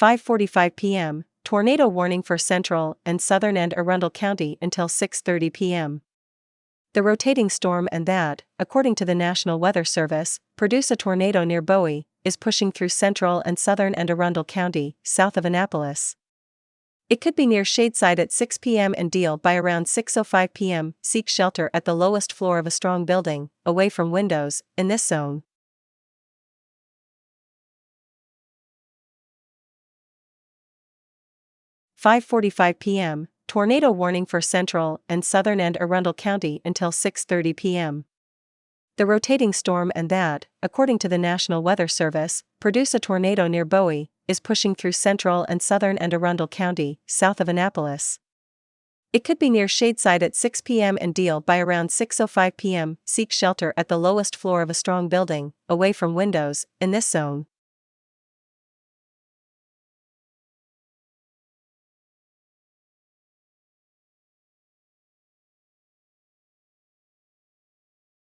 5:45 p.m., tornado warning for central and southern Anne Arundel County until 6:30 p.m. The rotating storm and that, according to the National Weather Service, produce a tornado near Bowie, is pushing through central and southern Anne Arundel County, south of Annapolis. It could be near Shadeside at 6 p.m. and Deal by around 6:05 p.m. Seek shelter at the lowest floor of a strong building, away from windows, in this zone. "5:45 p.m., tornado warning for central and southern Anne Arundel County until 6:30 p.m. The rotating storm and that, according to the National Weather Service, produce a tornado near Bowie, is pushing through central and southern Anne Arundel County, south of Annapolis. It could be near Shadeside at 6 p.m. and Deal by around 6:05 p.m. Seek shelter at the lowest floor of a strong building, away from windows, in this zone.